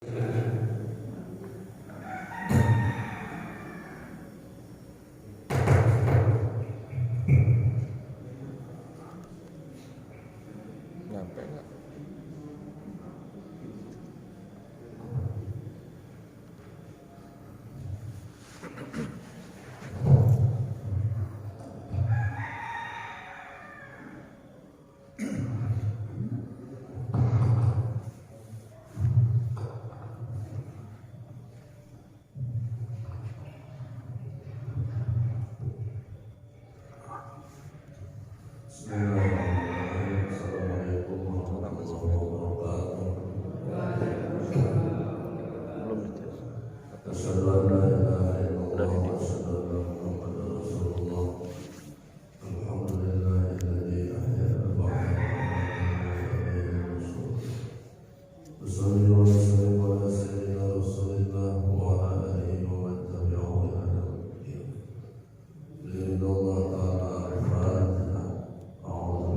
Nyampe nggak? Assalamualaikum warahmatullahi wabarakatuh. Belum dites. Asyhadu an la ilaha illallah wa asyhadu anna Muhammadar Rasulullah. Alhamdulillahilladzi ahyana ba'da ma usolli wa usallim ala sayyidina Rasulillah wa ala alihi wa man tabi'ahu ila yaumil din. Lillahi ta'ala al-Fatihah. A'udzu billahi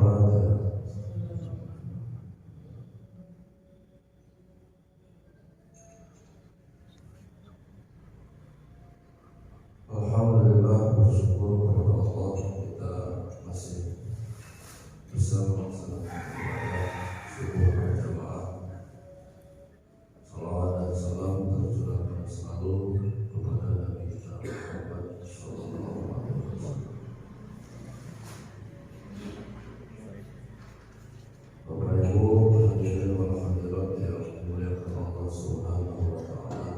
minasyaitonir Alhamdulillah, bersyukur kepada Allah kita masih bisa melaksanakan ibadah subuh berjamaah. Salawat dan salam tercurahkan selalu kepada Nabi kita Muhammad sallallahu alaihi wasallam. Bapak Ibu hadirin wal hadirat yang dimuliakan Allah Subhanahu wa taala.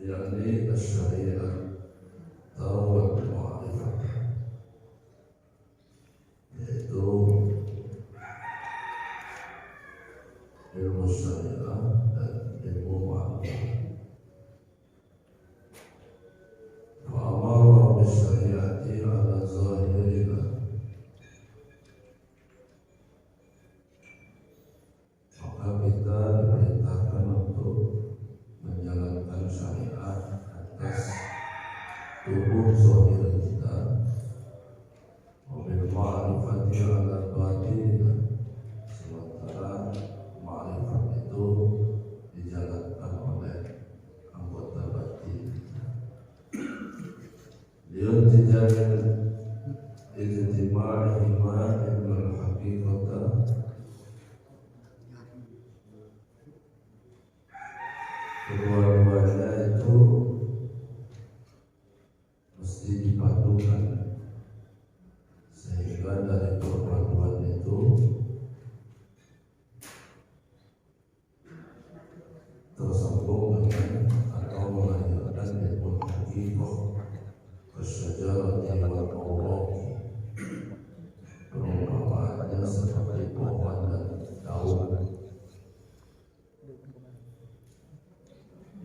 Yakni syariat tawal ma'rifah, yaitu ilmu syariat dan ilmu ma'rifah. Fa'amara bisyariati ala zahirina, maka kita diperintahkan untuk menjalankan syariat atas tubuh zahir kita, mobil ma'rifati ala batin, sementara ma'rifat itu dijalankan oleh anggota batin kita. Liuntijamin ijtima'ihima ilmul haqiqata, kedua hakikoh kasyajarati wal awraqi, perumpamaannya seperti pohon dan daun.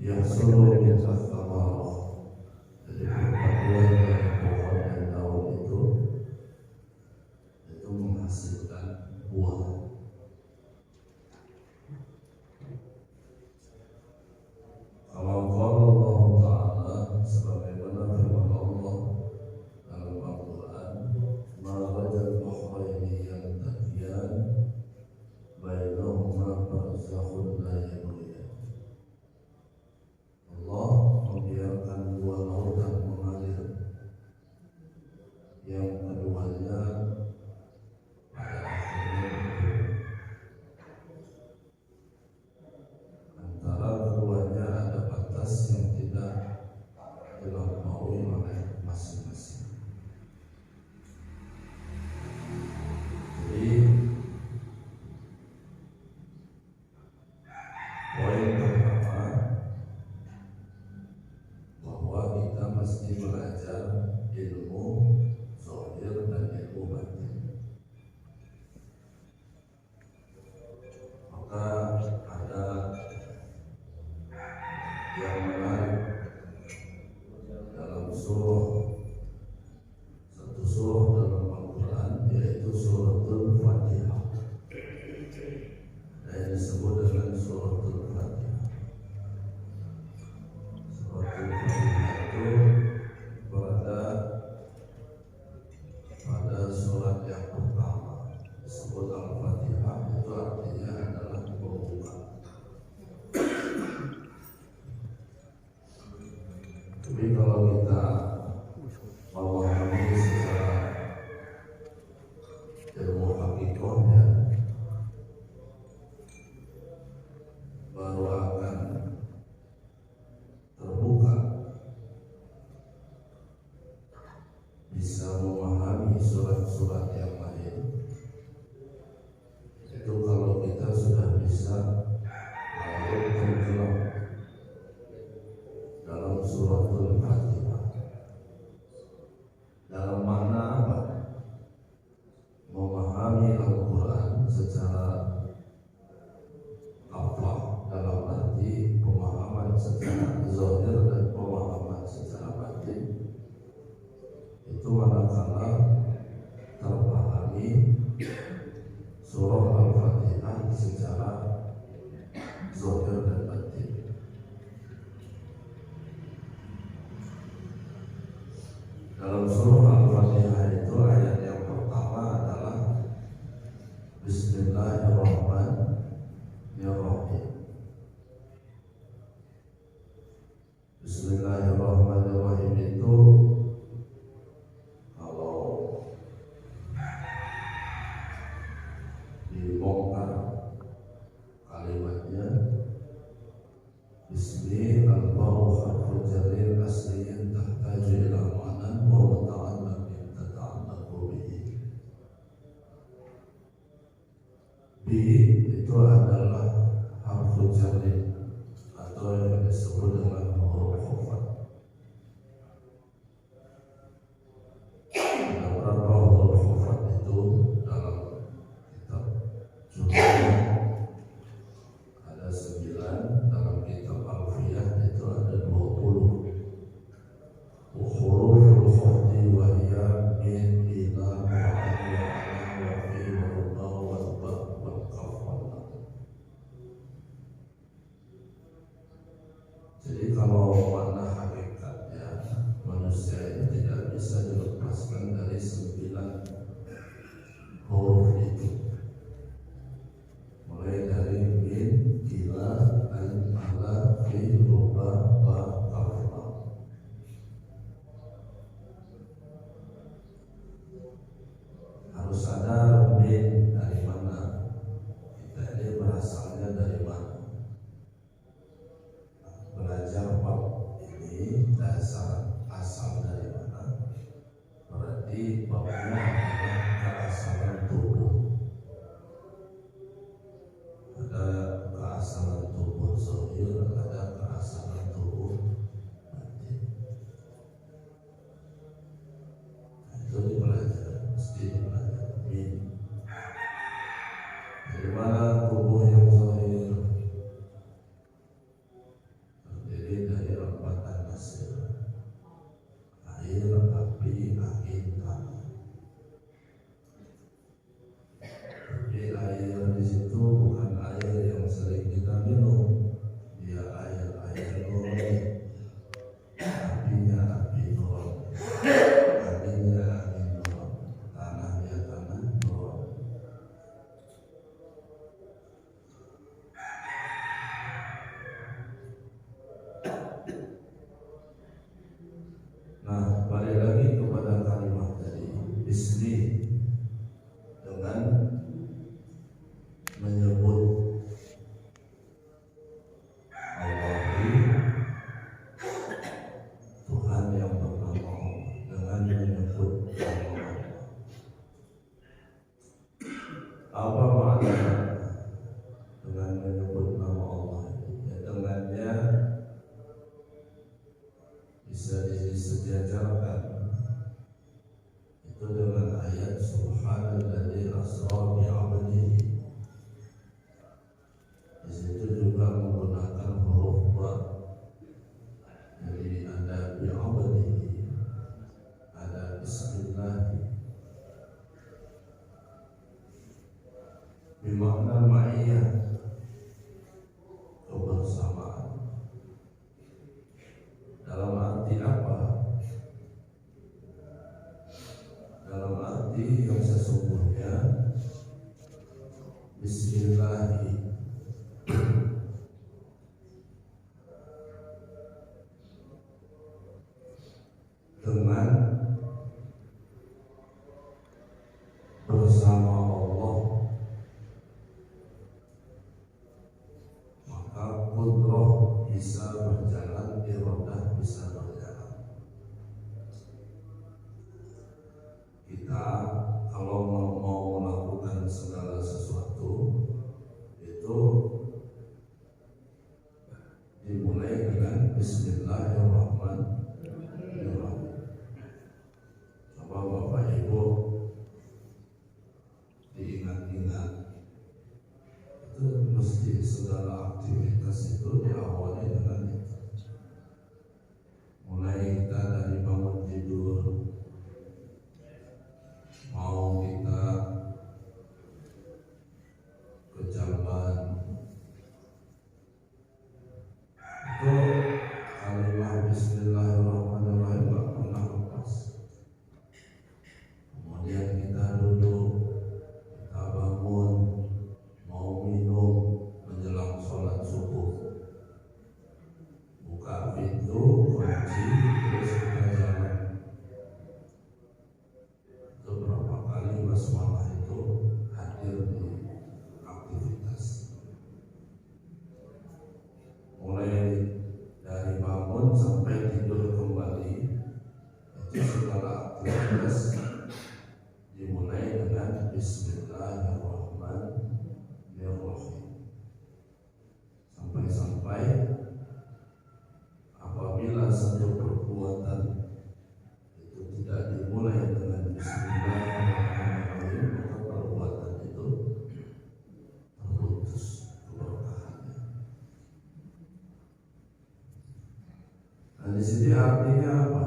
Yahsulu min ath-thamarah, jadi perpaduan dari pohon dan daun itu menghasilkan buah. Kalau Allah Ta'ala sebagaimana firman Allah dalam Al-Quran, marajal bahraini yaltaqiyan bainahuma barzakhun la yabghiyan. Allah membiarkan dua lautan mengalir, yang keduanya pada akhirnya antara keduanya ada batas yang tidak dilampaui oleh masing-masing. Jadi poin pertama, bahwa kita mesti belajar ilmu zahir dan ilmu batin. Maka ada yang menarik dalam satu surah dalam Al-Quran, yaitu suratul Fatihah, yang disebut dengan suratul Fatihah. Suratul Fatihah itu berada pada surat yang pertama. Disebut Al-Fatihah itu artinya adalah pembuka. Tapi kalau kita memahami secara ilmu hakikohnya, baru akan terbuka, bisa memahami surat-surat yang lain. Itu kalau kita sudah bisa lalu tenggelam dalam suratul Fatihah. Dalam makna apa? Memahami Al-Quran secara lafaz, dalam arti pemahaman secara zahir dan pemahaman secara batin. Itu manakala terpahami surah Al-Fatihah secara zahir dan batin. Dalam surah Al-Fatihah itu ayat yang pertama adalah Bismillahirrahmanirrahim. Bismillahirrahmanirrahim itu kalau dibongkar kalimatnya, Bismi al-ba'u harfu jarir asliyin tahtaju ila ma'nan wa muta'allaqin tata'allaqu bihi. Bi itu adalah harfu jarir atau yang disebut dengan huruf khafat. Ada berapa huruf khafat itu dalam kitab jumlah? Ada 9, dalam kitab Alfiyah itu ada 20. Huruful khafdi wa hiya min ila wa ala wa fi wa ra wa ba wal qaf wal lam. Jadi kalau makna hakikatnya, manusia ini tidak bisa dilepaskan dari 9 huruf itu, mulai dari min, ila, an, ala, fi, ruba, ba, qaf, lam. Harus sadar min dari mana, kita ini berasalnya dari mana. Belajar bab ini dasar asal dari mana, berarti babnya adalah keasalan tubuh. Ada keasalan tubuh zahir, ada keasalan tubuh batin. arti yang sesungguhnya Bismillahi dengan bersama Allah maka qudrah bisa berjalan, iradah bisa berjalan. Kita kalau mau melakukan segala sesuatu itu dimulai dengan Bismillahirrahmanirrahim. Coba Bapak Ibu diingat-ingat, itu mesti segala aktivitas itu diawali dengan itu. Mulai kita dari bangun tidur, mau kita ke jalan, itu kalimat Bismillahirrahmanirrahim gak pernah lepas. Kemudian kita duduk, kita bangun, mau minum menjelang sholat subuh, buka pintu, kunci, terus kita jalan. Itu berapa kali basmalah itu hadir di aktivitas. Mulai dari bangun sampai tidur kembali, itu segala aktivitas dimulai dengan Bismillahirrahmanirrahim. Sampai-sampai apabila satu perbuatan itu tidak dimulai dengan Bismillahirrahmanirrahim, maka perbuatan itu terputus keberkahannya. Nah, di sini artinya apa?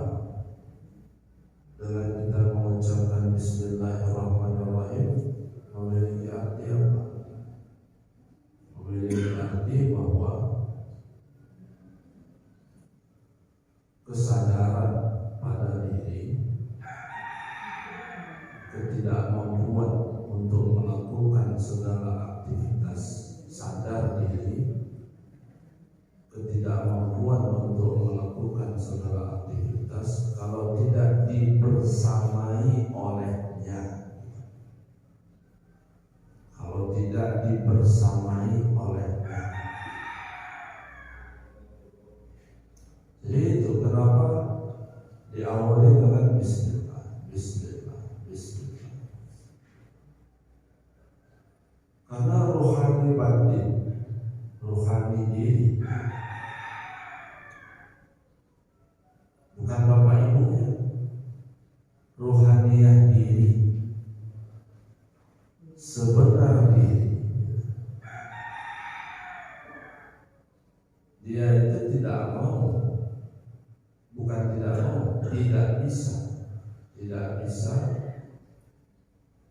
Dengan kita mengucapkan Bismillahirrahmanirrahim memiliki arti apa? Memiliki arti bahwa kesadaran pada diri, ketidakmampuan untuk melakukan segala aktivitas, sadar diri, ketidakmampuan untuk melakukan segala aktivitas kalau tidak dibersamai olehnya, kalau tidak dibersamai olehnya. Jadi itu kenapa diawali dengan Bismillah, Bismillah, Bismillah. Karena rohani batin, rohani diri, bukan bapak ibunya, rohaniyah diri, sebenar diri, dia itu tidak mau, bukan tidak mau, tidak bisa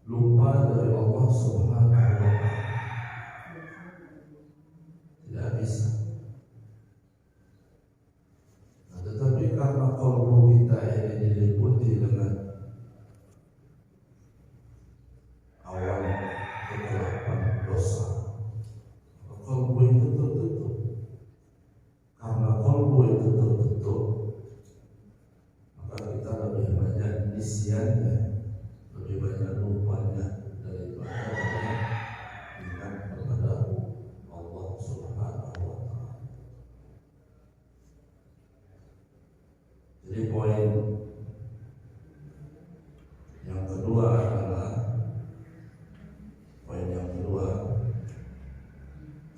lupa dari Allah Subhanahu wa Ta'ala, tidak bisa. Nah, tetapi karena kalbu kita ini diliputi dengan awan kegelapan dosa, kalbu itu tertutup. Karena kalbu itu tertutup, maka kita lebih banyak nisyannya, lebih banyak lupanya daripada ingat kepada Allah Subhanahu wa Ta'ala. Jadi poin yang kedua adalah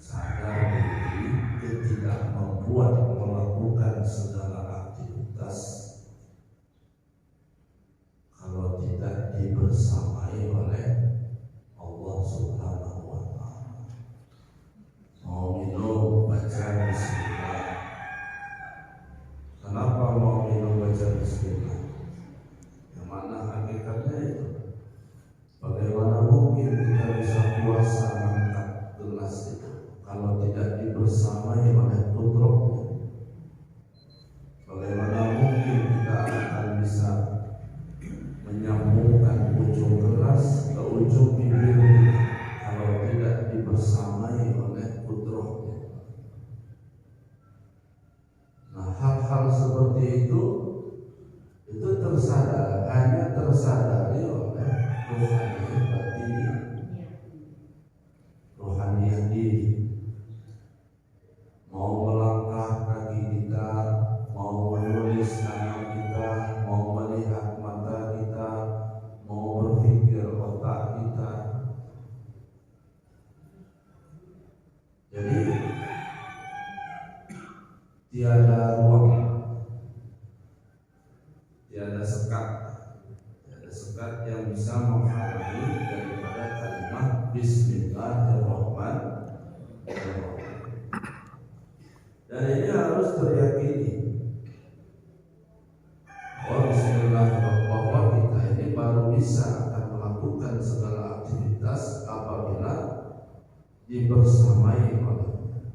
sadar diri, ketidakmampuan melakukan segala aktivitas kalau tidak dibersamai oleh Allah Subhanahu wa Ta'ala. Mau minum, baca Bismillah. Kenapa mau minum, baca Bismillah? Yang mana hakikatnya itu? Bagaimana mungkin kita bisa puasa mengangkat gelas itu kalau tidak dibersamai oleh putranya? seperti itu hanya tersadari oleh rohaniah batin, rohaniah diri. Mau melangkah kaki kita, mau menulis tangan kita, mau melihat mata kita, mau berpikir otak kita. Jadi tiada ruang, tiada sekat yang bisa menghalangi daripada kalimat Bismillahirrahmanirrahim. Dan ini harus terjadi bahwa kita ini baru bisa akan melakukan segala aktivitas apabila dibersamai olehnya.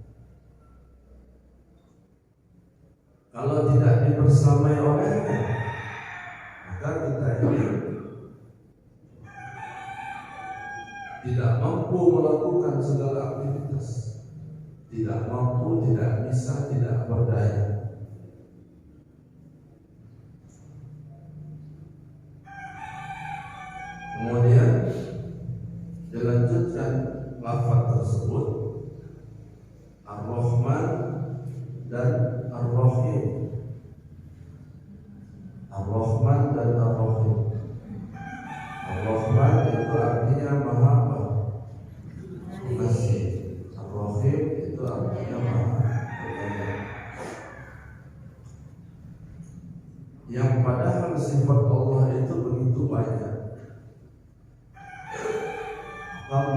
Kalau tidak dibersamai olehnya, maka kita ini tidak mampu melakukan segala aktivitas, tidak mampu, tidak bisa, tidak berdaya. Kemudian dilanjutkan lafaz tersebut Ar-Rahman dan Ar-Rahim. Ar-Rahman dan Ar-Rahim. Ar-Rahman itu artinya Maha Pengasih. Ar-Rahim itu artinya Maha Penyayang. Yang padahal sifat Allah itu begitu banyak,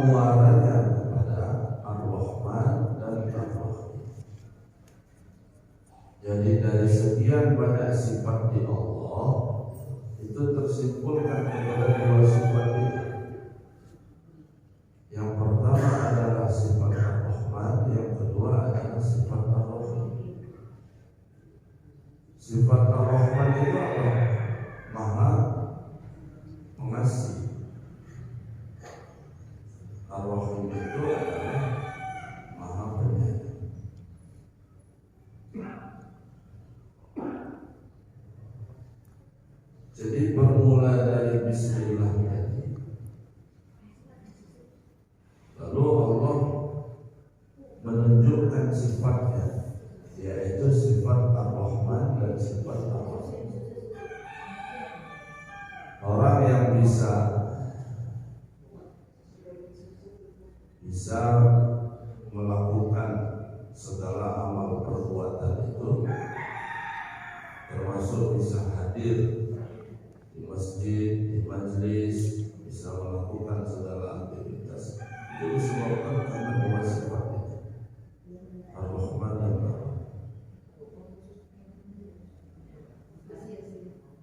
muaranya kepada Ar-Rahman dan Ar-Rahim. Jadi dari sekian banyak sifat di Allah itu tersimpulkan kepada dua sifat itu. Yang pertama adalah sifat Ar-Rahman, yang kedua adalah sifat Ar-Rahim. Sifat Ar-Rahman itu apa? Maha Pengasih. Ar-Rahim itu adalah Maha Penyayang. Jadi bermula dari Bismillah tadi, lalu Allah menunjukkan sifatnya, yaitu sifat Ar-Rahman dan sifat Ar-Rahim. Orang yang bisa melakukan segala amal perbuatan itu, termasuk bisa hadir di masjid, di majlis, bisa melakukan segala aktivitas, itu disebabkan karena dua sifat itu, Ar-Rahman dan Ar-Rahim.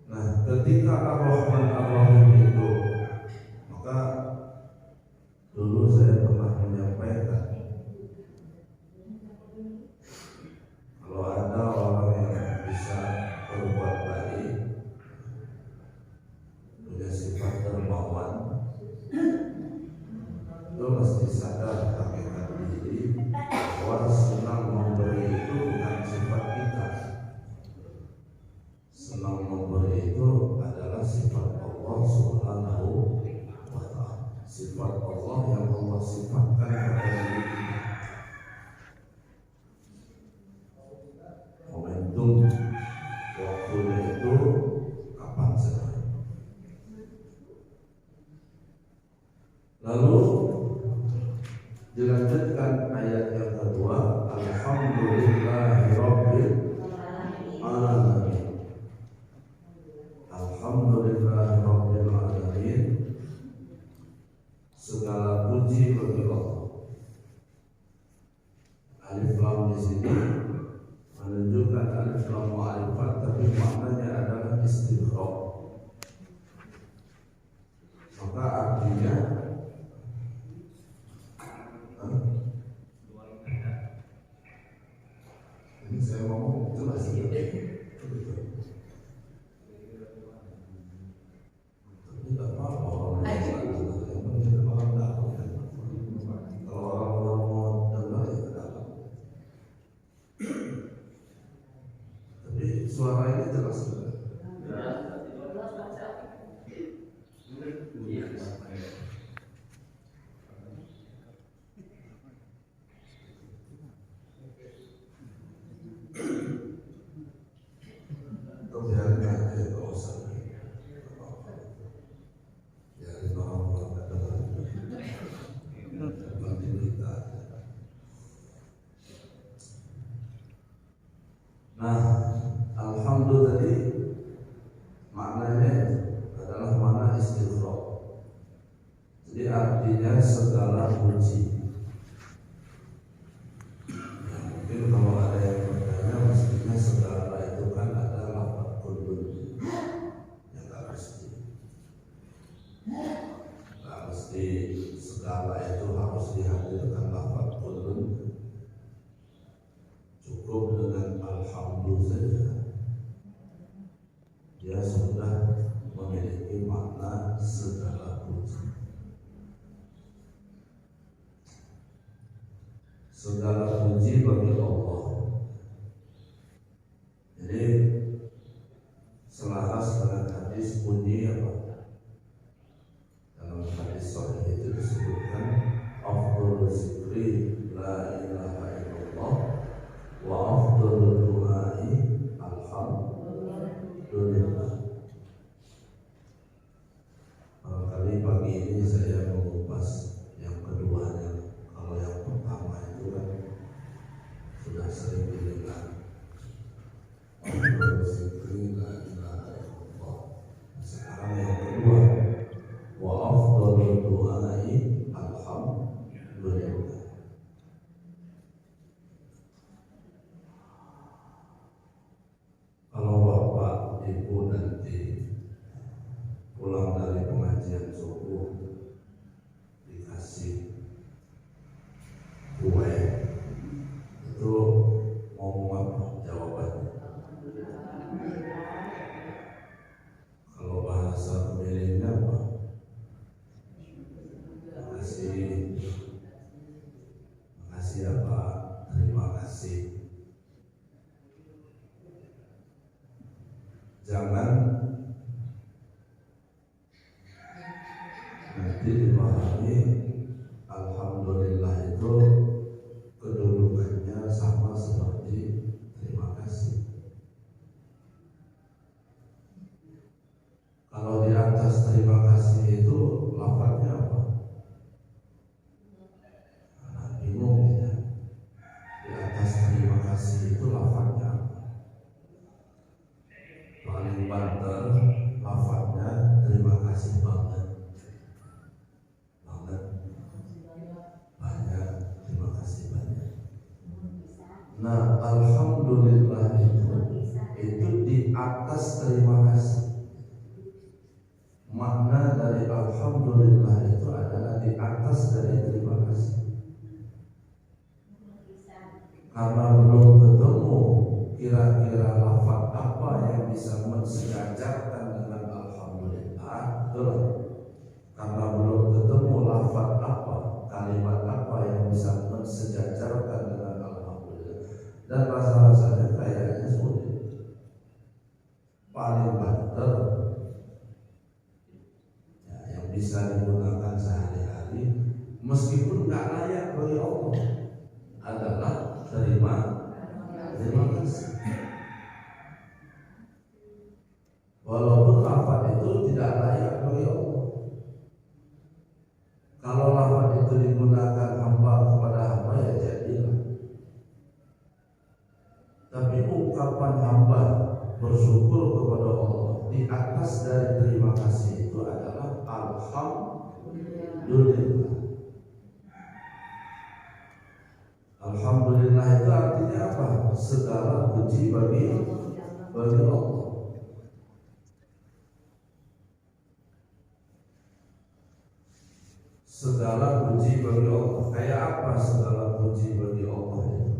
Nah, ketika Ar-Rahman Ar-Rahim itu, maka dulu saya pernah menyampaikan, kalau ada orang yang bisa berbuat baik, punya sifat dermawan, itu mesti sadar hakikat diri bahwa senang memberi itu bukan sifat kita. Senang memberi itu adalah sifat Allah Subhanahu wa Ta'ala, sifat Allah yang Allah sifatkan kepada diri kita. Momentum waktunya itu kapan saja. Lalu dilanjutkan ayat yang kedua, Alhamdulillahirabbil alamin. Alhamdulillahirabbil alamin. Segala puji bagi Allah. Alif lam di sini menunjukkan alif lam ma'rifat, tapi maknanya adalah istighraq. Maka artinya ini saya ngomong jelas ya. Tapi tidak apa-apa orang kalau orang mau dengar ya tidak apa. Tapi suara ini jelas sudah. Nah, alhamdulillah tadi maknanya adalah makna istighraq. Jadi artinya segala puji. Ya, mungkin kalau ada yang bertanya, maksudnya segala itu kan ada lafaz kullun yang tak mesti. Tak mesti segala itu harus dihadirkan lafaz kullun. Cukup dengan alhamdulillah saja, dia sudah memiliki makna segala puji. Segala puji bagi Allah. Jadi selaras dengan hadis bunyi apa? Dalam hadis sahih itu disebutkan afdhalul zikri la ilaha illallah wa afdhalul du'ai alhamdulillah. Barangkali pagi ini saya mengupas yang keduanya. Kalau yang pertama itu kan sudah sering didengar, afdhalul zikri la ilaha illallah. Sekarang yang kedua, wa afdhalul du'ai alhamdulillah. Kalau bapak ibu nanti pulang dari pengajian subuh dikasih kue, itu mau apa jawabannya? Kalau bahasa pemilihnya apa? Makasih apa? Terima kasih. Jangan nanti dipahami alhamdulillah itu kedudukannya sama seperti terima kasih. Kalau di atas terima kasih itu lafadznya apa? Nah, bingung ya. Di atas terima kasih itu lafadznya apa? Paling banter lafadznya terima kasih banget, banget, banyak, terima kasih banyak. Nah, alhamdulillah itu di atas terima kasih. Makna dari alhamdulillah itu adalah di atas dari terima kasih. Karena belum ketemu kira-kira lafaz apa yang bisa mensejajarkan dengan alhamdulillah, betul? Karena belum ketemu lafaz apa, kalimat apa yang bisa mensejajarkan dengan alhamdulillah, dan rasa-rasanya kayaknya sulit. Paling banter ya, yang bisa digunakan sehari-hari meskipun nggak layak bagi Allah adalah terima kasih. Walaupun lafaz itu tidak layak bagi Allah. Kalau lafaz itu digunakan hamba kepada hamba ya jadilah. Tapi ungkapan hamba bersyukur kepada Allah di atas dari terima kasih itu adalah alhamdulillah. Alhamdulillah itu artinya apa? Segala puji bagi Allah. Segala puji bagi Allah. Kayak apa segala puji bagi Allah itu?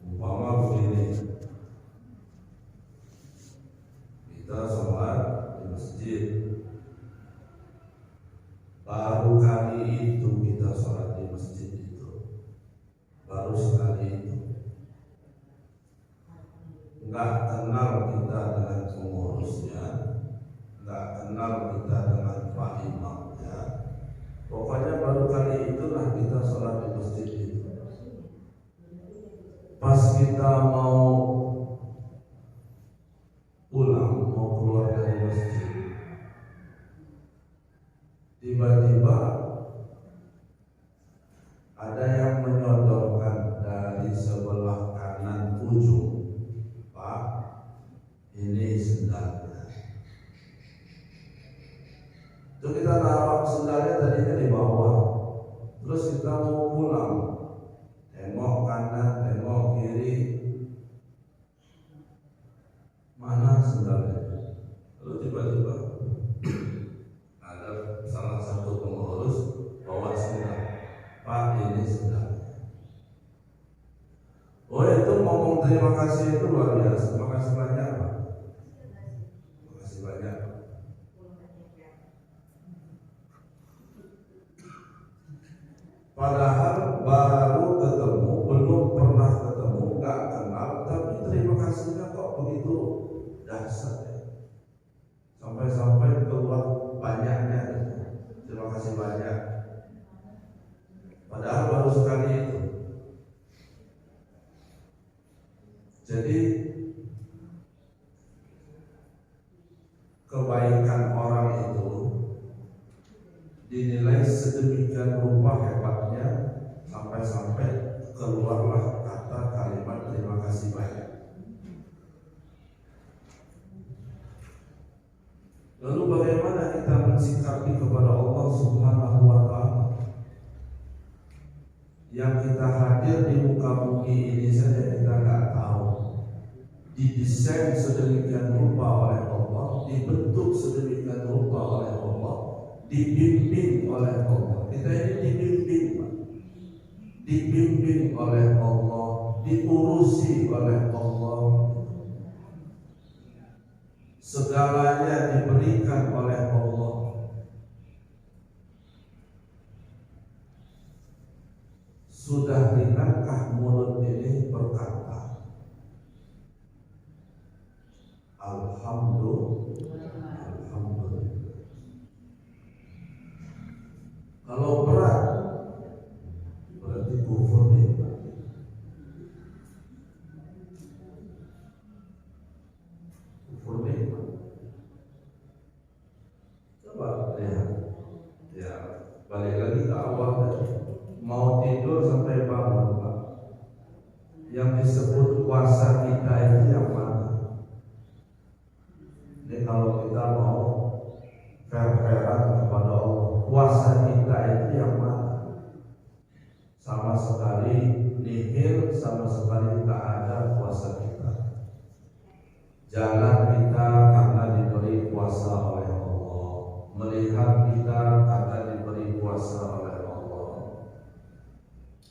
Umpama begini, kita sholat di masjid. Baru kali itu kita sholat di masjid itu, baru sekali nggak kenal kita dengan pengurusnya, nggak kenal kita dengan pak imamnya. Pokoknya baru kali itulah kita sholat di masjid itu. Pas kita mau pulang, mau keluar dari masjid, tiba-tiba ada yang menyodorkan dari sebelah kanan ujung, Pak, ini sendalnya. Itu kita naruh sendalnya tadinya di bawah, terus kita mau pulang, tengok kanan, tengok kiri, mana sendalnya? Lalu tiba-tiba ada salah satu pengurus bawa sendal, Pak, ini sendalnya. Oh, itu ngomong terima kasih itu luar biasa. Terima kasih banyak, Pak. Terima kasih banyak. Padahal baru ketemu, belum pernah ketemu, nggak kenal, tapi terima kasihnya kok begitu dahsyat ya. Sampai-sampai keluar banyaknya. Terima kasih banyak. Padahal baru sekali itu. Jadi kebaikan orang itu dinilai sedemikian rupa hebatnya sampai-sampai keluarlah kata kalimat terima kasih banyak. Lalu bagaimana kita mensikapi kepada Allah Subhanahu wa Ta'ala yang kita hadir di muka bumi ini saja kita nggak tahu, didesain sedemikian rupa oleh Allah, dibentuk sedemikian rupa oleh Allah, dibimbing oleh Allah. Kita ini dibimbing, Pak. Dibimbing oleh Allah, diurusi oleh Allah. Segalanya diberikan oleh Allah. Sudah rinankah mulut ini berkata Alhamdulillah. Kalau berat berarti kufur nikmat. Kufur nikmat. Coba lihat, ya balik lagi ke awal tadi. Mau tidur sampai bangun, Pak. Yang disebut puasa kita itu yang mana? Ini kalau kita mau fair-fairan kepada Allah, puasa kita itu yang mana? Sama sekali nihil, sama sekali tak ada puasa kita. Jalan kita karena diberi kuasa oleh Allah, melihat kita karena diberi kuasa oleh Allah,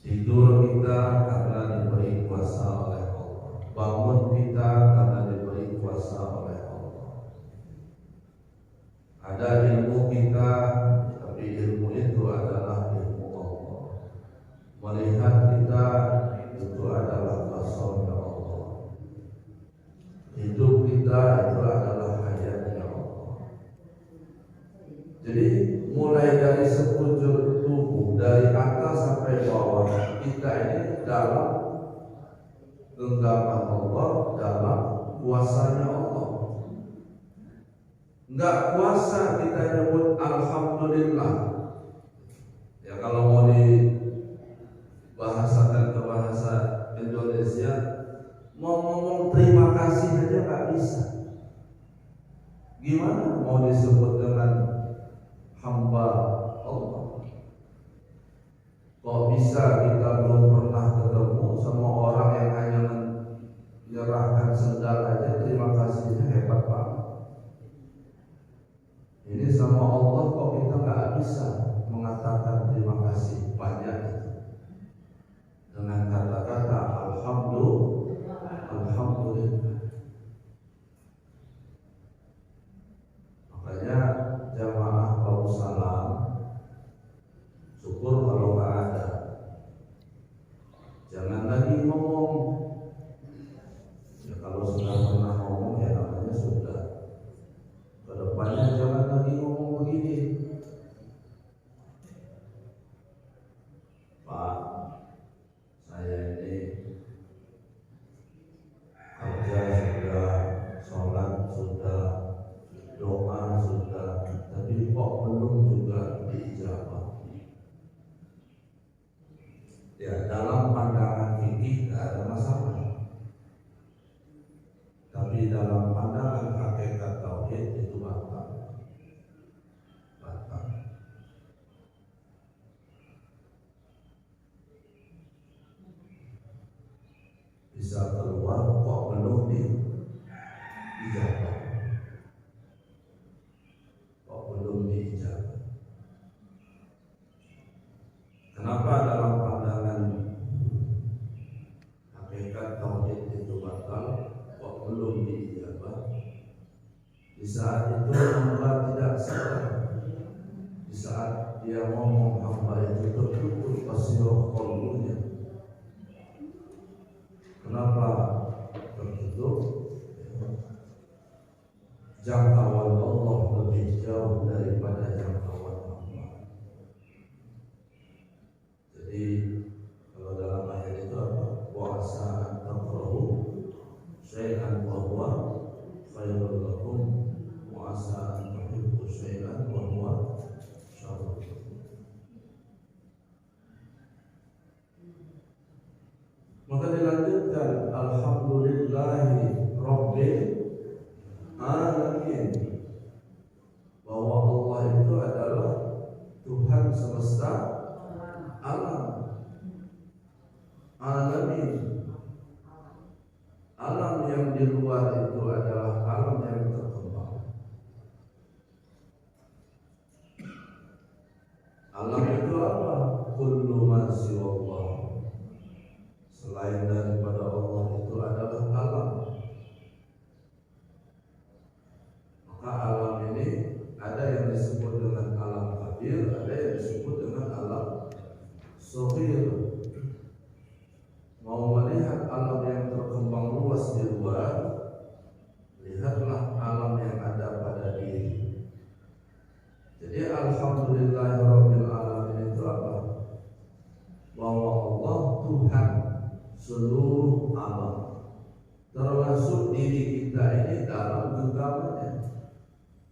tidur kita karena diberi kuasa oleh Allah, bangun kita karena diberi kuasa oleh Allah. Ada ilmu kita, tapi ilmu itu adalah ilmu Allah. Melihat kita itu adalah basarnya Allah. Hidup kita itu adalah hayatnya Allah. Jadi mulai dari sekujur tubuh, dari atas sampai bawah, kita ini dalam genggaman Allah, dalam kuasanya Allah. Enggak kuasa kita nyebut Alhamdulillah. Ya kalau mau dibahasakan ke bahasa Indonesia, mau ngomong terima kasih aja nggak bisa. Gimana mau disebut dengan hamba Allah? Kok bisa kita belum pernah ketemu sama orang yang hanya menyerahkan sendal aja terima kasihnya hebat banget. Ini sama Allah kok kita nggak bisa mengatakan terima kasih banyak dengan kata-kata Alhamdulillah. Makanya jamaah kaum salam syukur kalau nggak ada. Jangan lagi ngomong ya kalau sudah di dalam pandangan hakikat tauhid itu batal. Bisa keluar kok belum diijabah, Kenapa dalam pandangan hakikat tauhid itu batal kok belum diijabah? Di saat itu hamba tidak sadar, di saat dia ngomong hamba itu tertutup basirah qalbunya. Kenapa tertutup? Jangkauan Allah lebih jauh daripada jangkauan hamba. Jadi kalau dalam ayat itu apa? Wa asa an takrahu syai'an wa huwa khairul lakum wa asa an tuhibbu syai'an wa huwa syarrul lakum. Maka dilanjutkan alhamdulillahi rabbil alamin, bahwa Allah itu adalah Tuhan semesta alam. Alamin, alam yang di luar itu adalah alam yang berkembang. Alam itu apa? Kullu ma siwallah, selain daripada Allah itu adalah alam. Maka alam ini ada yang disebut dengan alam kabir, ada yang disebut dengan alam sohir. Mau melihat alam yang terkembang luas di luar, lihatlah alam yang ada pada diri. Jadi alhamdulillahirabbil alamin itu apa? Bahwa Allah Tuhan seluruh alam, termasuk diri kita ini dalam genggamannya,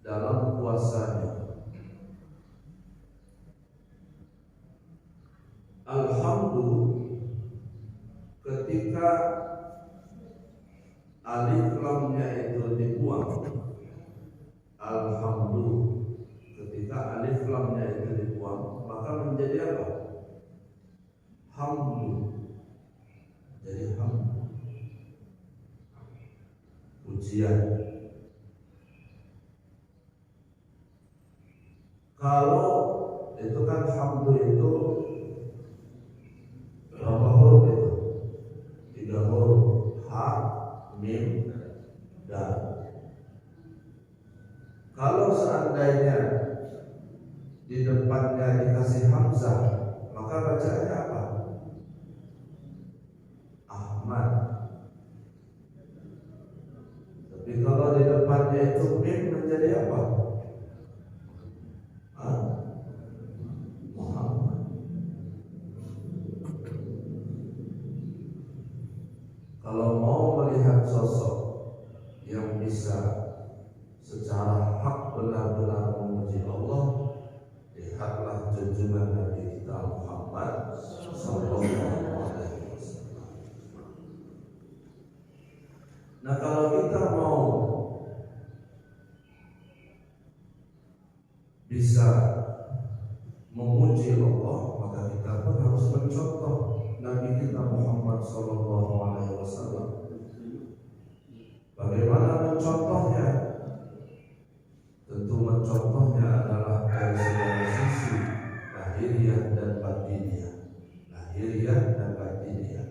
dalam kuasanya. Alhamdulillah, ketika alif lamnya itu dibuang, alhamdulillah, ketika alif lamnya itu dibuang, maka menjadi apa? Hamdu. Jadi hamdu, pujian. Kalau itu kan hamdu itu berapa huruf itu? 3 huruf, ha, mim, dal. Kalau seandainya di depannya dikasih hamzah, maka bacaannya apa? Ahmad. Tapi kalau di depannya itu mim menjadi apa? Muhammad. Kalau mau melihat sosok yang bisa secara hak benar-benar memuji Allah, lihatlah junjungan Nabi kita Muhammad sallallahu alaihi wasallam. Nah, kalau kita mau bisa memuji Allah, maka kita pun harus mencontoh Nabi kita Muhammad sallallahu alaihi wasallam. Bagaimana mencontohnya? Tentu mencontohnya adalah dari segala sisi, lahiriah dan batiniah. Lahiriah dan batiniah.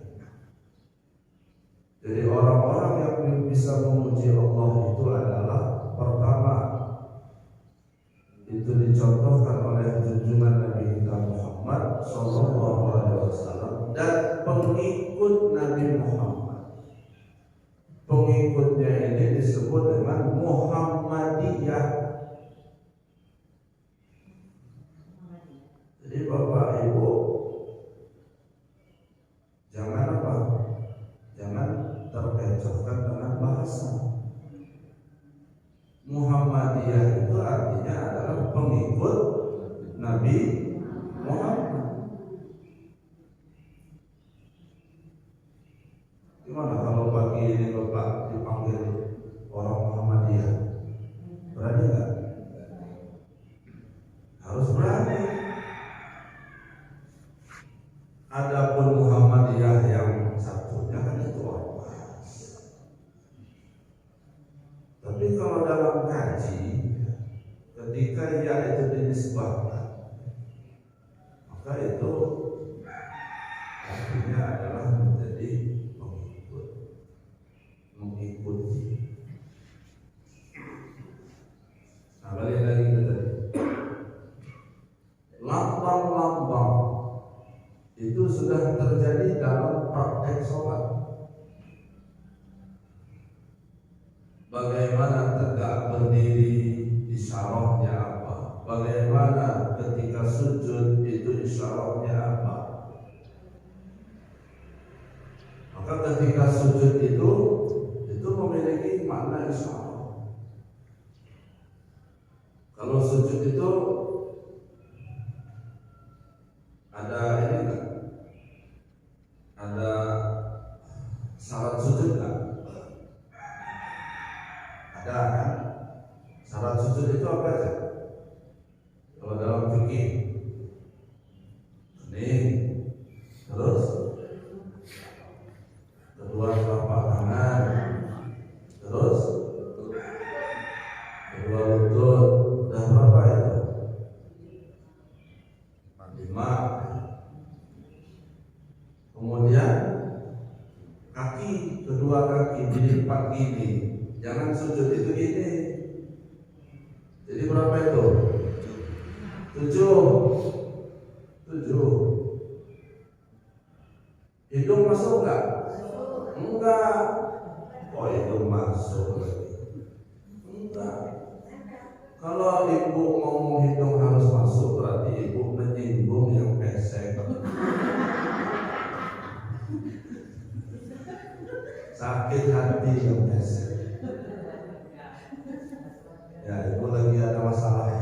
Jadi orang-orang yang bisa memuji Allah itu adalah pertama, itu dicontohkan oleh junjungan Nabi kita Muhammad sallallahu alaihi wasallam dan pengikut Nabi Muhammad. Pengikutnya ini disebut dengan Muhammadiyah. Jadi Bapak Ibu jangan apa? Jangan terkecohkan dengan bahasa. Muhammadiyah itu artinya adalah pengikut Nabi Muhammad. Gimana kalau pagi ini Bapak dipanggil orang Muhammadiyah? Berani nggak? Harus berani. Adapun Muhammadiyah yang satunya kan itu ormas. Tapi kalau dalam kaji, ketika ia itu dinisbahkan, maka itu artinya adalah menjadi mengikuti. Nah, balik lagi ke tadi, lambang-lambang itu sudah terjadi dalam praktek sholat. Bagaimana tegak berdiri isyaratnya apa? Bagaimana ketika sujud itu isyaratnya apa? Maka ketika sujud itu memiliki makna isyarat. Kalau sujud itu ada ini enggak? Ada syarat sujud enggak? Ada kan? Syarat sujud itu apa aja? Kalau dalam fikih, hening, terus kedua telapak tangan, terus kedua lutut, dan berapa itu? 5. Kemudian kaki, kedua kaki dilipat gini. Jangan sujud itu gini. Jadi berapa itu? 7. Hidung masuk enggak? Enggak. Oh, hidung masuk lagi. Enggak. Kalau ibu ngomong hidung harus masuk, berarti ibu menyinggung yang pesek. Sakit hati yang pesek. Ya, ibu lagi ada masalah ya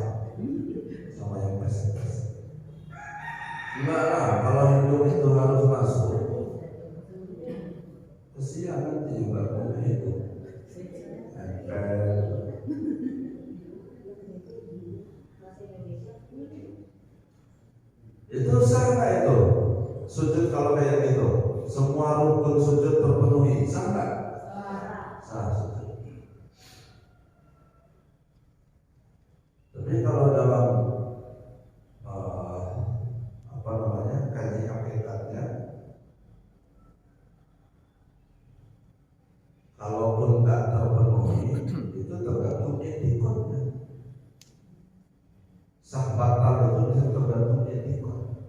sama yang pesek. Enggak lah, kalau hidung itu harus masuk. Kesian nanti juga punya hidung. Itu sah nggak itu? Sujud kalau kayak gitu, semua rukun sujud terpenuhi, sah nggak? Sah sujud. Tapi kalau dalam kaji hakikatnya, kalaupun nggak terpenuhi, itu tergantung etikotnya. Sah batal itu bisa tergantung etikot.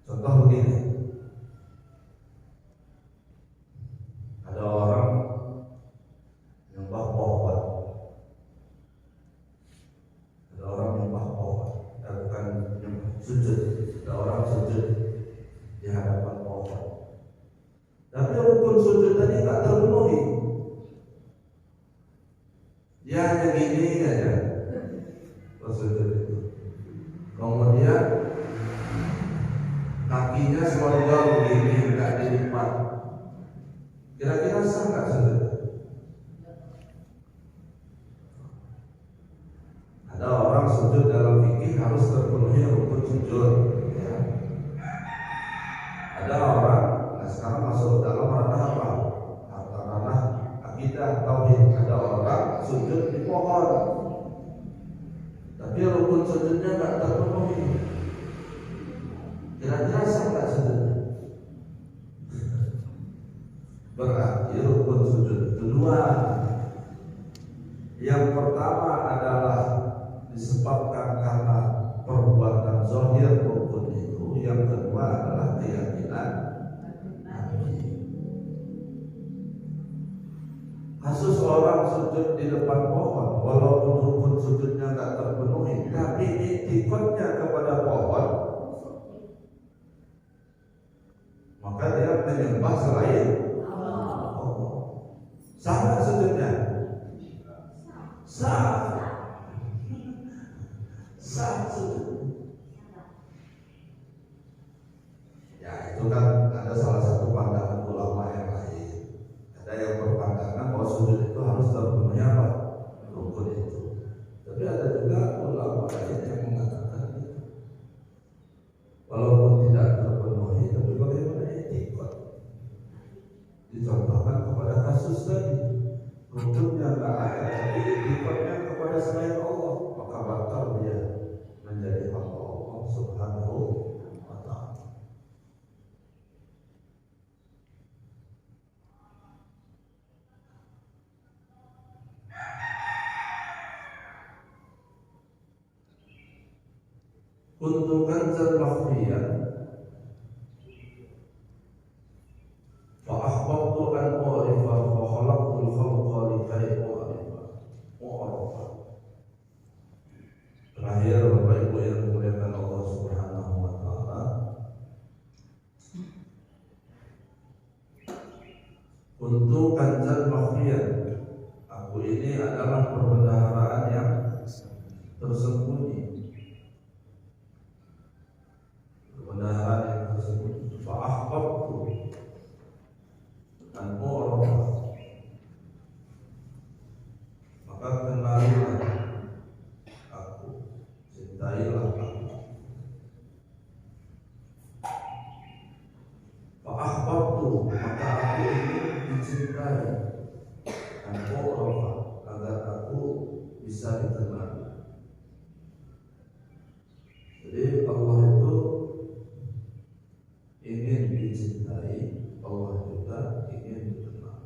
Contoh begini, ada orang nyembah pohon, bukan sujud, ada orang sujud di hadapan pohon. Tapi rukun sujud tadi nggak terpenuhi. Dia hanya gini aja sujud itu. Kemudian kakinya selonjor begini, nggak dilipat. Kira-kira sah nggak sujud? Ada orang sujud dalam fikih harus terpenuhi rukun sujud. Ya. Ada orang, nah sekarang masuk dalam ranah apa? Ranah akidah, tauhid. Ada orang sujud di pohon, tapi rukun sujudnya nggak terpenuhi. Kira-kira sah nggak sujudnya? Berarti rukun sujud itu 2. Yang pertama adalah disebabkan karena perbuatan zahir rukun itu. Yang kedua adalah keyakinan hati. Kasus orang sujud di depan pohon, walaupun rukun sujudnya nggak terpenuhi, tapi iktikadnya kepada pohon, maka dia menyembah selain Allah. Sah nggak sujudnya? Sah. Sah sujud. Ya, itu kan ada salah satu pandangan ulama yang lain. Ada yang berpandangan bahwa sujud itu harus terpenuhi Dicontohkan kepada kasus tadi, rukunnya nggak ada, dikonnya kepada selain Allah, maka batal dia menjadi hamba Allah Subhanahu wa Ta'ala. Untuk kanzal makhfiyan fa akhbartu an u'rifa fa khalaqtul khalqa likay u'rifa. Terakhir Bapak Ibu yang dimuliakan Allah Subhanahu wa Ta'ala, untuk kanzal makhfiyan, aku ini adalah perbendaharaan yang tersembunyi. Perbendaharaan yang tersembunyi. Fa akhbartu an u'rifa, maka kenalilah aku, cintailah aku. Fa akhbartu, maka aku ini dicintai, an u'rifa, agar aku bisa dikenal. Jadi Allah itu ingin dicintai, Allah juga ingin dikenal.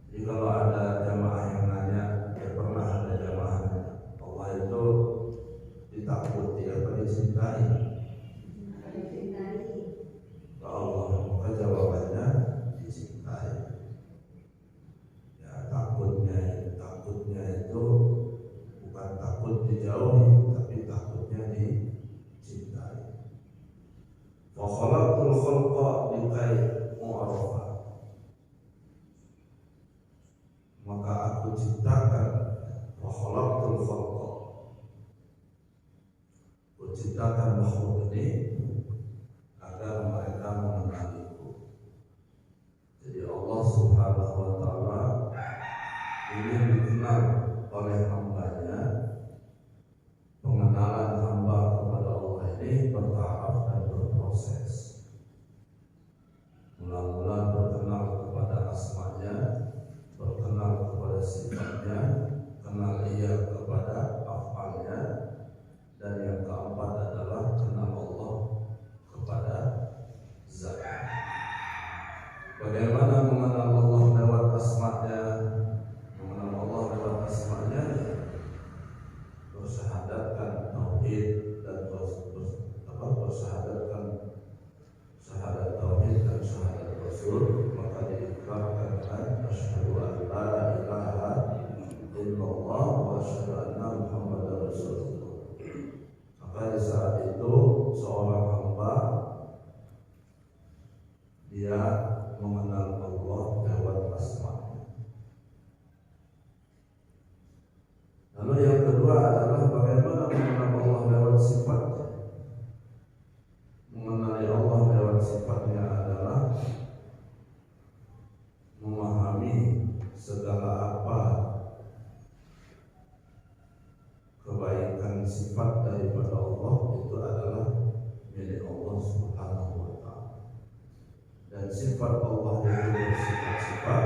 Jadi kalau ada jamaah yang nanya, pernah ada jamaah nanya, Allah itu ditakuti apa dicintai? Allah, maka jawabannya dicintai. Ya, takutnya itu bukan takut dijauhi, tapi takutnya dicintai. Wa khalaqtul khalqa likay u'rifa, maka aku ciptakan. Wa khalaqtul khalqa, aku ciptakan makhluk ini agar mereka mengenaliku. Jadi Allah Subhanahu wa Ta'ala ingin dikenal oleh hambanya. Pengenalan hamba kepada Allah ini bertahap dan berproses. Mula-mula berkenal kepada asmanya, berkenal kepada sifatnya, kenal ia kepada afalnya, dan yang keempat adalah kenal Allah kepada zatnya. Bagaimana mengenal Allah lewat asmanya? Mengenal Allah lewat asmanya, bersyahadatkan tauhid dan bersyahadatkan syahadat tauhid dan syahadat rasul, maka diikrarkan dengan asyhadu an la ilaha illallah wa asyhadu anna muhammadar rasulullah. Maka di saat itu seorang hamba dia mengenal Allah lewat asmanya. Lalu yang kedua adalah bagaimana mengenal Allah lewat sifatnya. Mengenali Allah lewat sifatnya adalah memahami segala apa kebaikan sifat daripada Allah itu adalah milik Allah Subhanahu wa Ta'ala. Dan sifat Allah itu bersifat-sifat,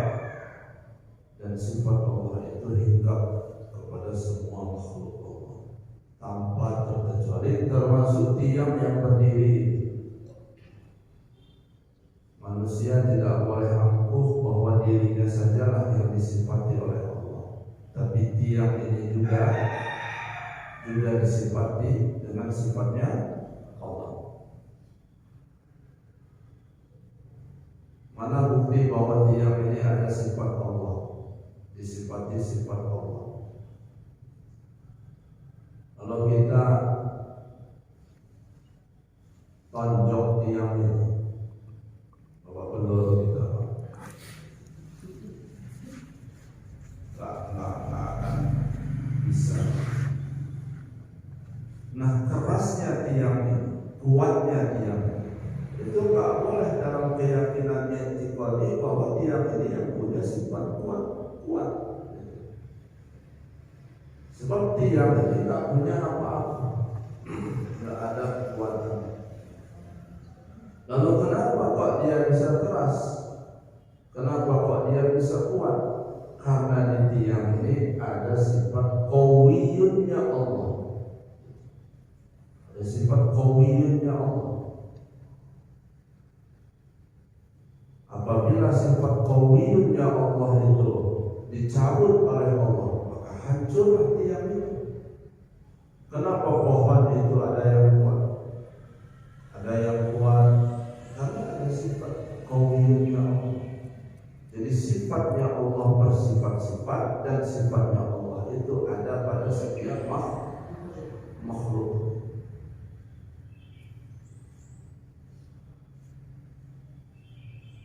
dan sifat Allah itu hinggap kepada semua makhluk Allah tanpa terkecuali, termasuk tiang yang berdiri. Manusia tidak boleh angkuh bahwa dirinya sajalah yang disifati oleh Allah, tapi tiang ini juga disifati dengan sifatnya Allah. Mana bukti bahwa tiang ini ada sifat Allah, disifati sifat Allah? Kalau kita tonjok tiang ini, bapak peluru kita nggak akan bisa. Nah, kerasnya tiang ini, kuatnya tiang ini, itu nggak boleh dalam keyakinannya itikadi bahwa tiang ini yang punya sifat kuat. Sebab tiang ini nggak punya apa-apa, nggak ada kekuatan. Lalu kenapa kok dia bisa keras? Kenapa kok dia bisa kuat? Karena di tiang ini ada sifat qawiyunnya Allah. Ada sifat qawiyunnya Allah. Apabila sifat qawiyunnya Allah itu dicabut oleh Allah, maka hancurlah tiang itu. Kenapa pohon itu ada yang kuat? Ada yang kuat karena ada sifat qawiyunnya Allah. Jadi sifatnya Allah bersifat-sifat dan sifatnya Allah itu ada pada setiap makhluk.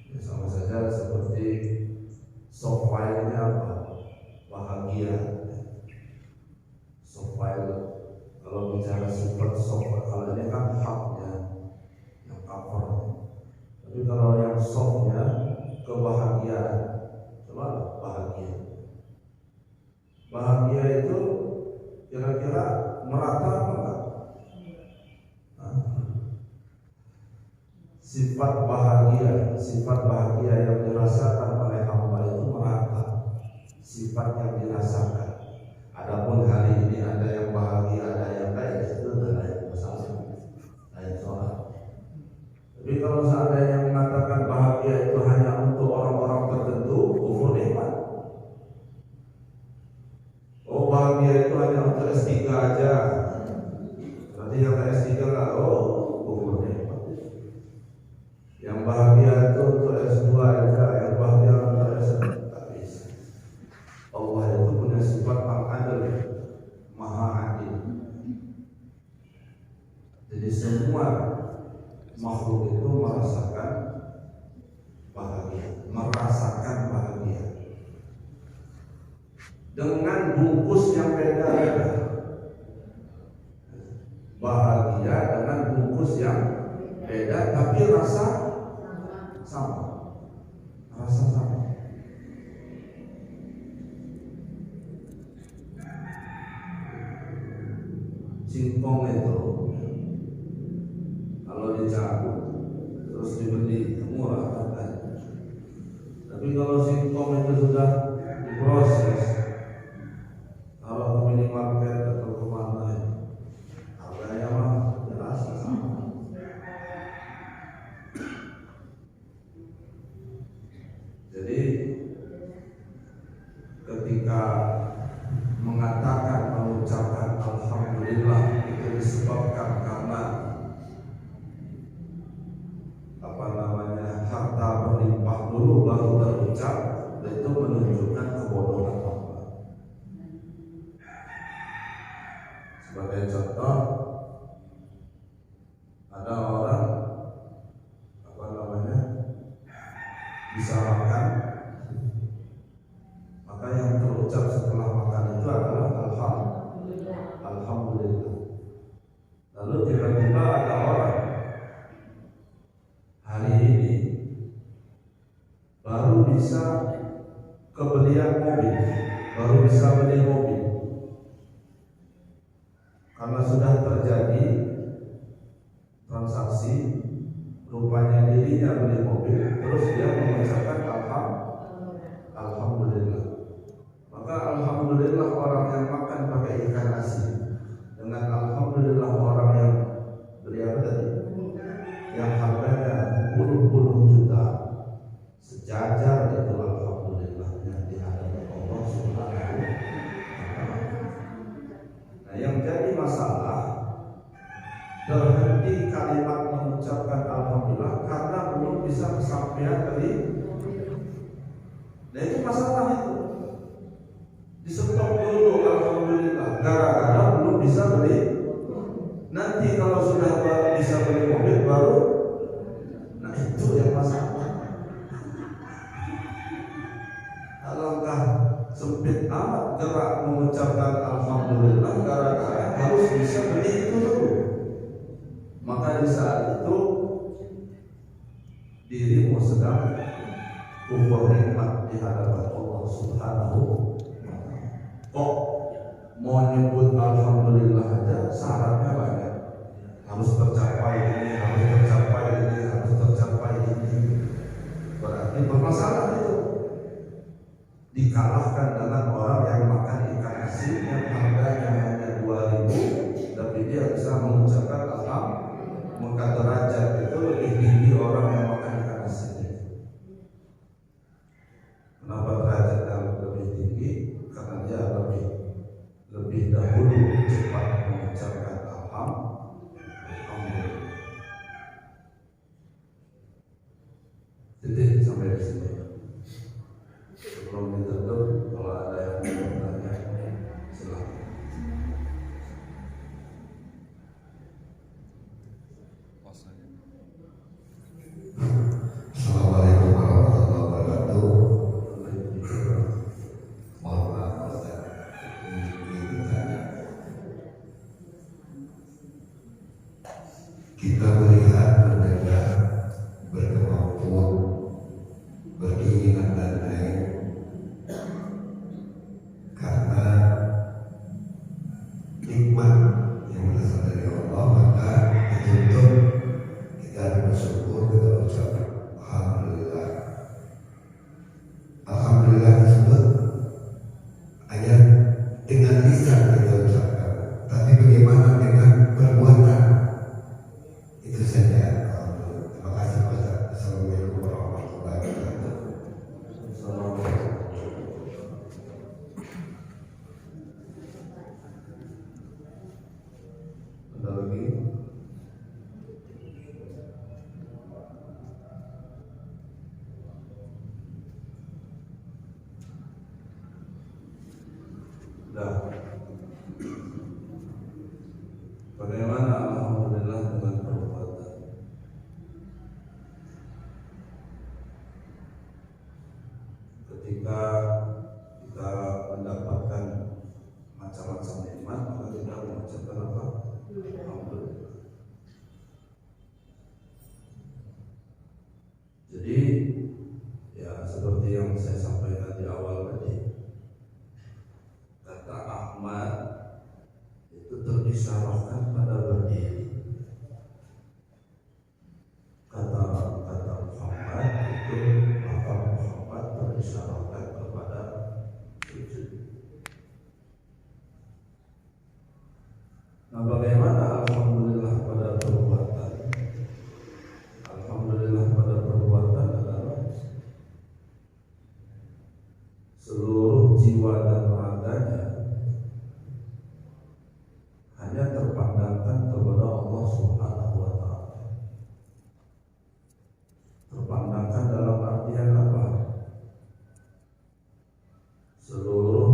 Ya, sama saja seperti software-nya apa? Bahagia. Software, kalau bicara sifat software, kalau ini kan haknya, yang cover. Tapi kalau yang softnya kebahagiaan, coba bahagia. Bahagia itu kira-kira merata apa enggak? Sifat bahagia yang dirasakan oleh hamba itu merata. Sifat yang dirasakan. Adapun hari ini ada yang bahagia, ada yang baik, itu lain masalah, lain soal. Tapi kalau seandainya mengatakan bahagia itu hanya untuk orang-orang tertentu, kufur nikmat. Oh, bahagia itu hanya untuk S3 aja. Nanti yang S3 enggak, kufur nikmat. Yang bahagia itu untuk S2 aja, yang bahagia untuk S3 tak bisa. Allah itu punya sifat al-adl, maha adil. Jadi semua makhluk itu merasakan bahagia dengan bungkus yang beda-beda. Bahagia dengan bungkus yang beda tapi rasa sama. Rasa sama. Singkong itu kalau dicabut terus dibeli murah katanya. Tapi kalau singkong itu sudah diproses, kalau ke minimarket atau kemana, harganya mah jelas sama. Jadi ketika mengatakan, mengucapkan alhamdulillah itu disebabkan karena harta berlimpah dulu baru terucap, itu menunjukkan kebodohan hamba. Sebagai contoh, ada orang bisa makan, maka yang terucap setelah makan itu adalah alhamdulillah. Lalu tiba-tiba ada orang hari ini baru bisa kebelian mobil, baru bisa beli mobil karena sudah terjadi transaksi, rupanya dirinya beli mobil, terus dia mengucapkan alhamdulillah. Maka alhamdulillah orang yang makan pakai ikan asin, dengan alhamdulillah orang yang beli apa tadi, yang harganya puluh-puluh juta, sejajar itu alhamdulillahnya di hadapan Allah Subhanahu wa ta'ala. Nah, yang jadi masalah terhenti kalimat mengucapkan alhamdulillah karena belum bisa kesampaian tadi. Nah, itu masalah itu. Disetop dulu alhamdulillah gara-gara belum bisa beli. Nanti kalau sudah bisa beli mobil baru, nah itu yang masalah. Alangkah sempit amat gerak mengucapkan alhamdulillah gara-gara harus bisa beli itu dulu. Maka di saat itu dirimu sedang kufur nikmat di hadapan Allah Subhanahu wa ta'ala. Kok mau nyebut alhamdulillah aja syaratnya banyak. Harus tercapai ini, harus tercapai ini, harus mengangkat derajat itu lebih tinggi orang yang makan ikan asin. Kenapa derajatnya lebih tinggi? Karena dia lebih dahulu cepat mengucapkan alhamdulillah. Jadi sampai di sini. Sebelum ditutup, kalau ada yang mau bertanya, silakan. Assalamualaikum warahmatullahi wabarakatuh. Mohon maaf Ustaz, ini bertanya. Kita melihat mendengar berkemampuan berkeinginan dan lain karena nikmat yang berasal dari Allah, maka dituntut kita bersyukur, kita ucap alhamdulillah. Alhamdulillah tersebut hanya dengan lisan kita ucapkan, tapi bagaimana dengan perbuatan? Itu saja. Terima kasih Ustaz. Assalamualaikum warahmatullahi wabarakatuh. Ada lagi? Dah. Bagaimana alhamdulillah dengan perbuatan? Ketika kita mendapatkan macam-macam nikmat, maka kita mengucapkan apa? Alhamdulillah. Jadi ya seperti yang saya sampaikan di awal tadi, kata Ahmad itu terisyarahkan pada berdiri. Kata Muhammad itu lafaz Muhammad terisyarahkan kepada sujud. Nah, bagaimana alhamdulillah pada perbuatan? Alhamdulillah pada perbuatan adalah seluruh jiwa dan raganya hanya terpandangkan kepada Allah Subhanahu wa Ta'ala. Terpandangkan dalam artian apa? Seluruh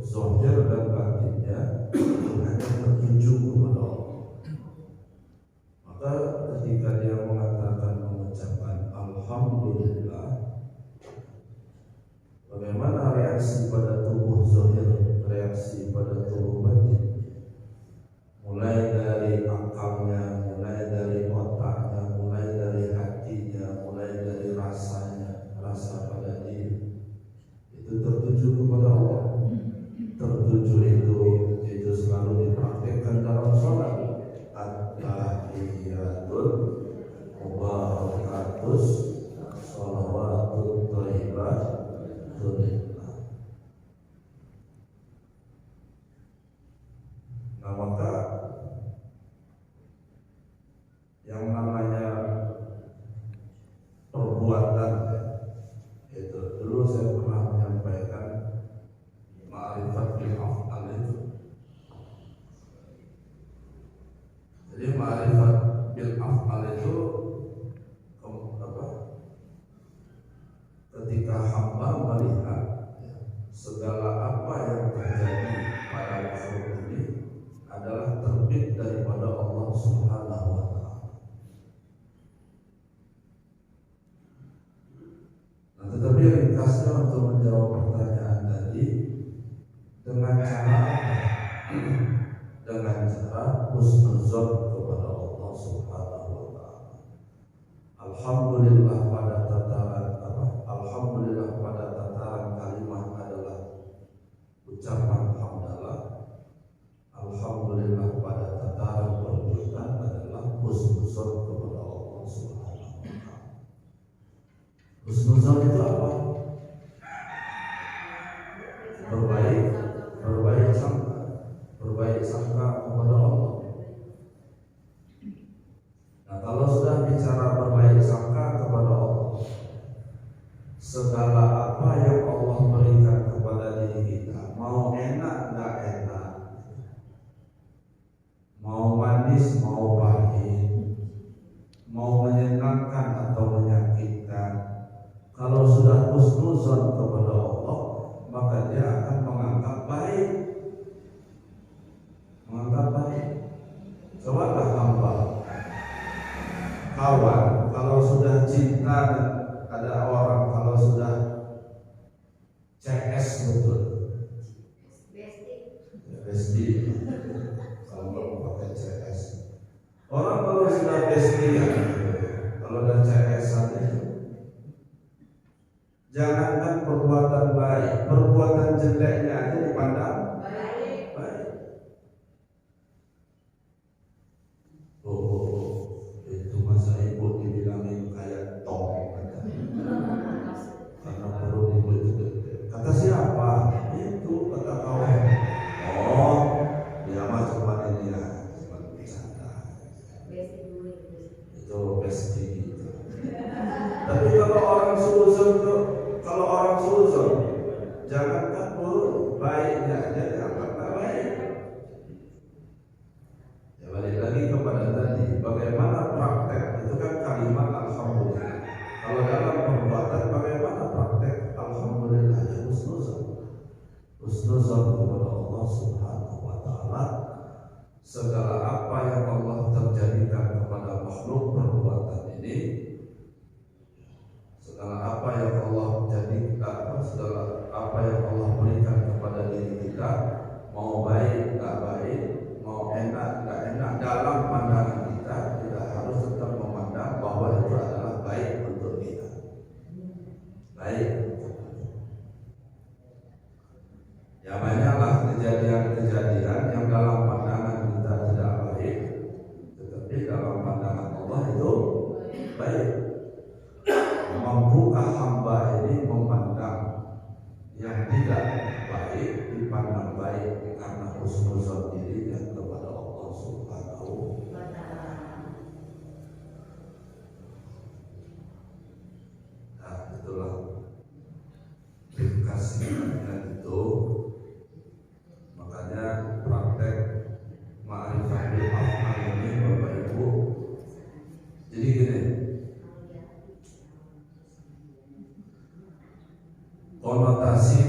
zahir dan batinnya hanya tertuju kepada Allah. Maka ketika dia mengucapkan alhamdulillah, bagaimana reaksi pada tubuh zahir, reaksi pada tubuh batin? Mulai dari akalnya, mulai dari otaknya, mulai dari hatinya, mulai dari rasanya, rasa pada diri itu tertuju kepada Allah. Tertuju itu selalu dipraktikkan dalam sholat. At-tahiyyatul mubarakatus sholawatut thayyibatul lillah. Nah, maka yang namanya perbuatan, itu dulu saya pernah menyampaikan ma'rifat bil af'al itu. Jadi ma'rifat bil af'al itu ketika hamba melihat segala apa yang terjadi pada makhluk ini adalah terbit daripada Allah Subhanahu wa Ta'ala. Nah, tetapi ringkasnya untuk menjawab pertanyaan tadi, dengan cara apa? Dengan cara husnuzon kepada Allah Subhanahu wa Ta'ala. Alhamdulillah pada tataran apa? Alhamdulillah pada tataran kalimat adalah ucapan hamdalah. Alhamdulillah pada tataran perbuatan adalah husnuzon kepada Allah Subhanahu wa Ta'ala. Husnuzon itu apa? Berbaik sangka kepada Allah. Nah, kalau sudah bicara berbaik sangka kepada Allah, segala apa yang Allah berikan kepada diri kita, mau enak nggak enak, mau manis mau pahit, mau menyenangkan atau menyakitkan, kalau sudah husnuzon kepada Allah, maka dia akan menganggap baik. Cobalah hamba kawan, kalau sudah cinta dan ada orang, kalau sudah CS betul, bestie, kalau pakai CS, orang kalau sudah bestie ya, kalau udah CS saja, jangankan perbuatan baik, perbuatan jeleknya aja dipandang baik. Oh, itu masa ibu dibilangin kayak tong, karena perut ibu itu gede. Kata siapa? Itu kata kawan. Oh, dia mah cuma ini ya, cuma bercanda. Itu bestie gitu. Tapi kalau orang suzon, jangankan buruk, baiknya aja dianggap nggak baik. Ya balik lagi kepada tadi, bagaimana praktek itu kan kalimat alhamdulillah. Kalau dalam perbuatan bagaimana praktek alhamdulillah, ya husnuzon kepada Allah Subhanahu wa taala. Segala apa yang Allah terjadikan kepada makhluk perbuatan ini, segala apa yang Allah jadikan, segala apa yang Allah berikan kepada diri kita, mau baik nggak baik, mau enak nggak enak, dalam pandangan kita harus tetap memandang bahwa itu adalah baik untuk kita, baik. Ya banyaklah kejadian-kejadian yang dalam pandangan kita tidak baik, tetapi dalam pandangan Allah itu baik. Mampukah hamba ini memandang yang tidak baik dipandang baik karena husnuzon dirinya kepada Allah Subhanahu wa taala. Nah, itulah kasihnya itu. Makanya praktek ma'rifah bil af'al ini Bapak Ibu. Jadi gini, konotasi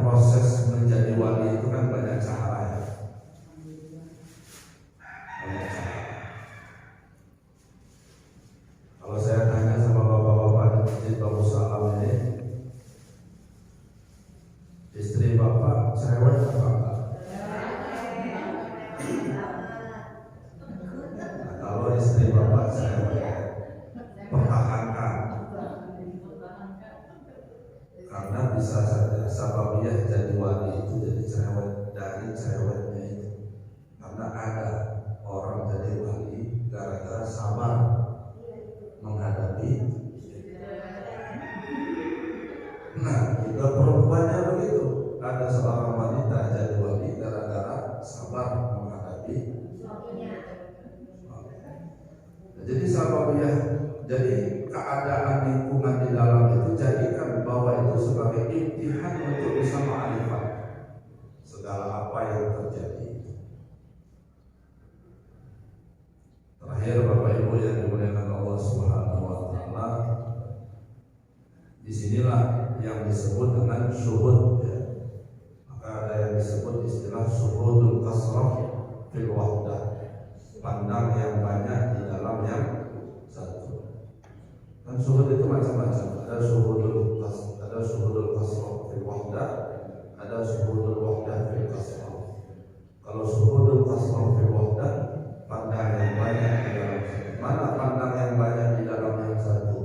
proses menjadi wali itu kan banyak cara ya. Banyak cara. Kalau saya tanya sama bapak-bapak di masjid Bapak Salam ini, istri bapak cerewet apa enggak? Nah, kalau istri bapak cerewet, pertahankan. Karena bisa saja sababiyah jadi wali itu jadi cerewet, dari cerewetnya itu. Karena ada orang jadi wali gara-gara sabar menghadapi. Nah, juga perempuannya begitu. Ada seorang wanita jadi wali gara-gara sabar menghadapi suaminya. Jadi sababiyah, jadi keadaan lingkungan di dalam itu jadikan bahwa itu sebagai imtihan untuk bisa ma'rifat segala apa yang terjadi. Terakhir Bapak Ibu yang dimuliakan Allah Subhanahu wa taala, disinilah yang disebut dengan syuhud ya. Maka ada yang disebut istilah syuhudul kasrah fil wahdah, pandang yang banyak di dalam yang satu. Dan syuhud itu macam-macam. Ada syuhudul kasrah fil wahdah, ada syuhudul wahdah fil kasrah. Kalau syuhudul kasrah fil wahdah, pandang yang banyak di dalam satu. Mana pandang yang banyak di dalam yang satu?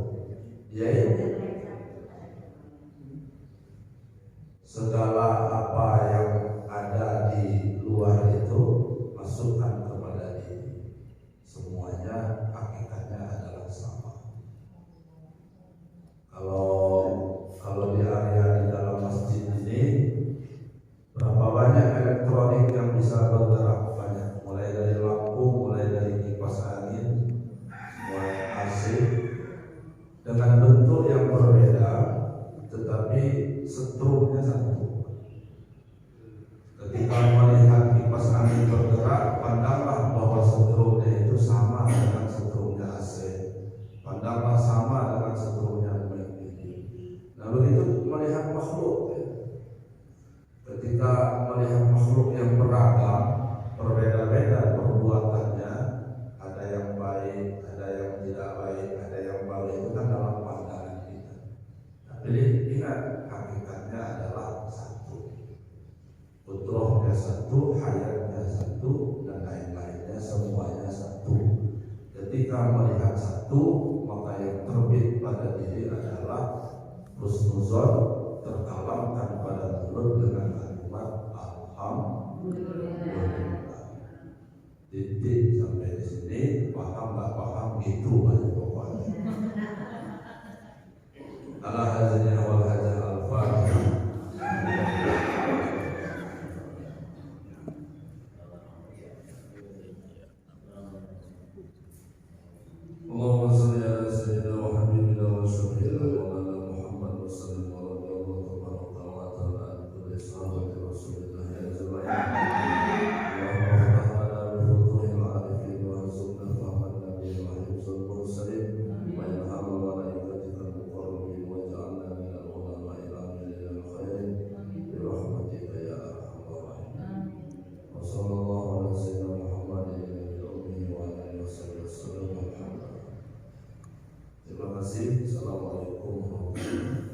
Yaitu segala apa yang ada di luar itu masukkan kepada diri. Semuanya hakikatnya adalah sama. Kalau di area di dalam masjid ini, berapa banyak elektronik yang bisa bergerak? Banyak, mulai dari lampu, mulai satu, hayatnya satu, dan lain-lainnya semuanya satu. Ketika melihat satu, maka yang terbit pada diri adalah husnuzon, terkalamkan pada mulut dengan kalimat alhamdulillah. Titik sampai di sini, paham nggak paham gitu aja pokoknya. Ala hadirin wal hajah al-fatihah. Allahumma salli ala sayyidina wa habibina wa syafi'ina wa ala Muhammad wa sallim wa radiyallahu tabaraka wa ta'ala an kulli sahabati Rasulillah ajma'in. Allahumma ftah lana bi futuhil arifin wa rizqna fahman nabiyil wa hifzul mursalin wa ilhama malaikatika al-muqarrabin wa ja'alna min al-ulama'il amilin al-khairin bi rahmatika ya arhamar rahimin. Wa sallallahu ala sayyidina Muhammadin nabiyil ummi wa ala alihi wa sahbihi wasallam. Terima kasih. Assalamualaikum warahmatullahi wabarakatuh.